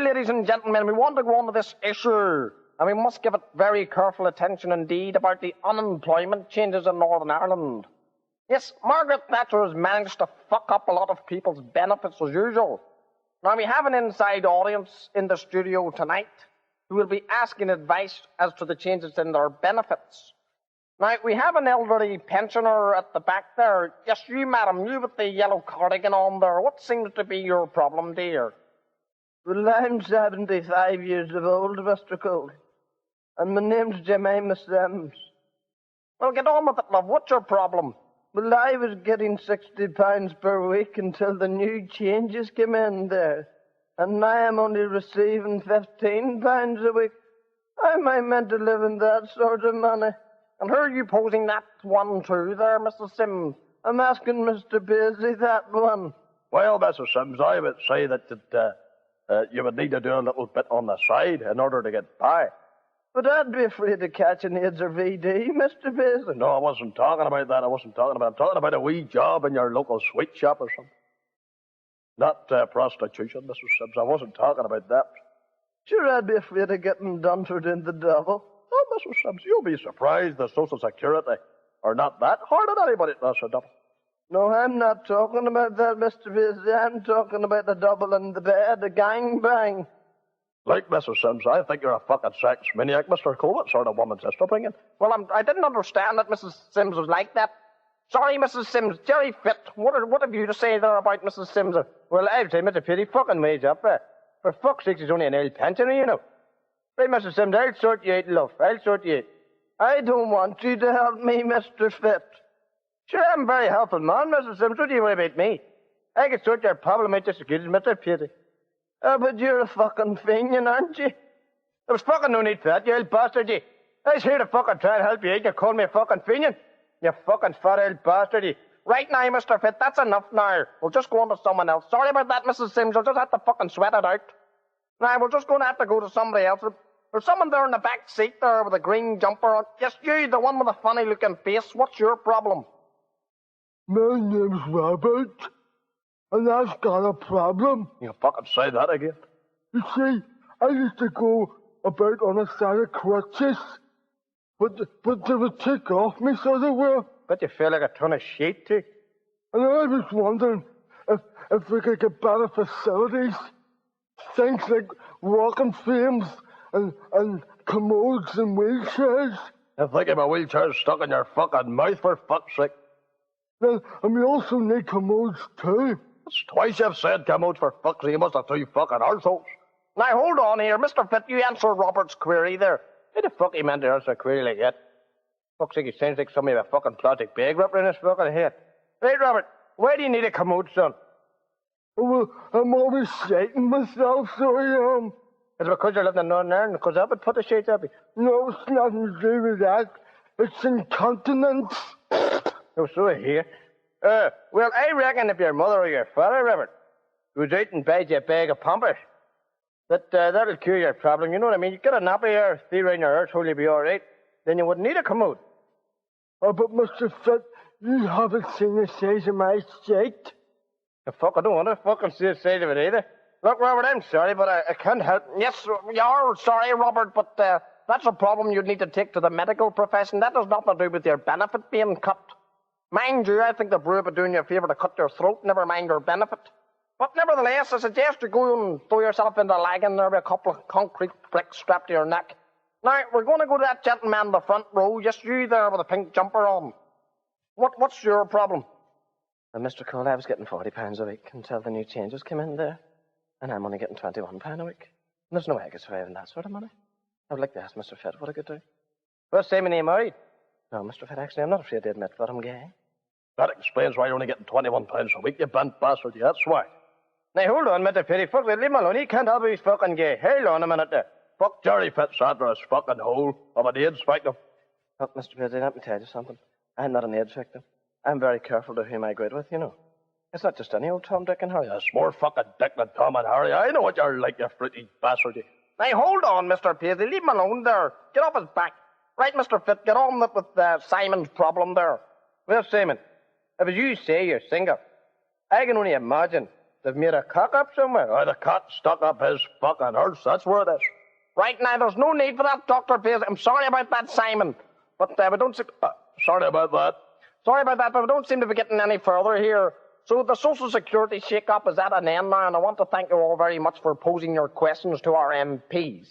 ladies and gentlemen, we want to go on to this issue, and we must give it very careful attention indeed about the unemployment changes in Northern Ireland. Yes, Margaret Thatcher has managed to fuck up a lot of people's benefits as usual. Now, we have an inside audience in the studio tonight who will be asking advice as to the changes in their benefits. Now, we have an elderly pensioner at the back there. Yes, you, madam, you with the yellow cardigan on there. What seems to be your problem, dear? Well, I'm 75 years of old, Mr. Cole. And my name's Jemima Sims. Well, get on with it, love. What's your problem? Well, I was getting £60 per week until the new changes came in there. And now I'm only receiving £15 a week. How am I meant to live in that sort of money? And who are you posing that one to there, Mrs. Sims? I'm asking Mr. Paisley that one. Well, Mrs. Sims, I would say that you would need to do a little bit on the side in order to get by. But I'd be afraid of catching AIDS or VD, Mr. Paisley. No, I wasn't talking about that. I'm talking about a wee job in your local sweet shop or something. Not prostitution, Mrs. Sims. I wasn't talking about that. Sure, I'd be afraid of getting dundered in the devil. Oh, Mrs. Sims, you'll be surprised the Social Security are not that hard on anybody to pass a double. No, I'm not talking about that, Mr. Paisley. I'm talking about the double in the bed, the gangbang. Like Mrs. Sims, I think you're a fucking sex maniac, Mr. Cole. What sort of woman's this to bring in? Well, I didn't understand that Mrs. Sims was like that. Sorry, Mrs. Sims. Jerry Fit. What have you to say there about Mrs. Sims? Well, I'd say it's a pity fucking wage up there. For fuck's sake, she's only an old pensioner, you know. Right, Mrs. Sims, I'll sort you out, love. I'll sort you out. I don't want you to help me, Mr. Fit. Sure, I'm a very helpful man, Mrs. Sims. What do you worry about me? I can sort your problem out just as good as Mr. Pity. Oh, but you're a fucking fiend, aren't you? There was fucking no need for that, you old bastard, you. I was here to fucking try and help you out. You call me a fucking fiend? You fucking fat old bastard, you. Right now, Mr. Fit, that's enough now. We'll just go on to someone else. Sorry about that, Mrs. Sims. I'll just have to fucking sweat it out. Now, we're just going to have to go to somebody else. There's someone there in the back seat there with a green jumper on. Yes, you, the one with the funny-looking face. What's your problem? My name's Robert, and I've got a problem. You fucking say that again. You see, I used to go about on a set of crutches, but they would take off me, so they will. Bet you feel like a ton of shit, too. And I was wondering if we could get better facilities. Things like walking frames and commodes and wheelchairs. You think of a wheelchair stuck in your fucking mouth, for fuck's sake. Well, and we also need commodes too. That's twice you've said commodes, for fuck's sake. You must have two fucking arseholes. Now, hold on here. Mr. Fit, you answer Robert's query there. Who the fuck he meant to answer a query like that? Fuck's sake, he sounds like somebody with a fucking plastic bag wrapped around his fucking head. Right, Robert, why do you need a commode, son? Well, I'm always shaking myself, so I am. It's because you're living in Northern Ireland, because I would put the shades up. No, it's nothing to do with that. It's incontinence. Oh, so I hear. Well, I reckon if your mother or your father, Robert, goes out and buys you a bag of Pampers, that'll cure your problem. You know what I mean? You get a nappy or three around your arsehole, you'll be all right. Then you wouldn't need a commode. Oh, but Mr. Fit, you haven't seen the size of my shite. The fuck, I don't want to fucking see the side of it either. Look, Robert, I'm sorry, but I can't help. Yes, you're sorry, Robert, but that's a problem you'd need to take to the medical profession. That has nothing to do with your benefit being cut. Mind you, I think the brew would be doing you a favour to cut your throat, never mind your benefit. But nevertheless, I suggest you go and throw yourself into a lagging there with a couple of concrete bricks strapped to your neck. Now, we're going to go to that gentleman in the front row. Yes, you there with a pink jumper on. What's your problem? Mr. Cole, I was getting £40 a week until the new changes came in there. And I'm only getting £21 a week. And there's no way I could survive on that sort of money. I would like to ask Mr. Fit what I could do. Well, say my name, married. No, Mr. Fit, actually, I'm not afraid to admit that I'm gay. That explains why you're only getting £21 a week, you bent bastard. Yeah, that's why. Now, hold on, Mr. Pitty. Fuck, leave him alone. He can't help it, he's fucking gay. Hold on a minute there. Fuck Jerry Fitzandler's fucking hole of an AIDS victim. Look, Mr. Pitty, let me tell you something. I'm not an AIDS victim. I'm very careful to whom I go out with, you know. It's not just any old Tom, Dick and Harry. It's more fucking Dick than Tom and Harry. I know what you're like, you fruity bastard. Now, hold on, Mr. Paisley. Leave him alone there. Get off his back. Right, Mr. Fit, get on with Simon's problem there. Well, Simon, if as you say you're single, I can only imagine They've made a cock up somewhere. The cock stuck up his fucking arse. That's where it is. Right now, there's no need for that, Dr. Pierce. I'm sorry about that, Simon. But we don't seem... Sorry about that. Sorry about that, but we don't seem to be getting any further here. So the Social Security shake-up is at an end now, and I want to thank you all very much for posing your questions to our MPs.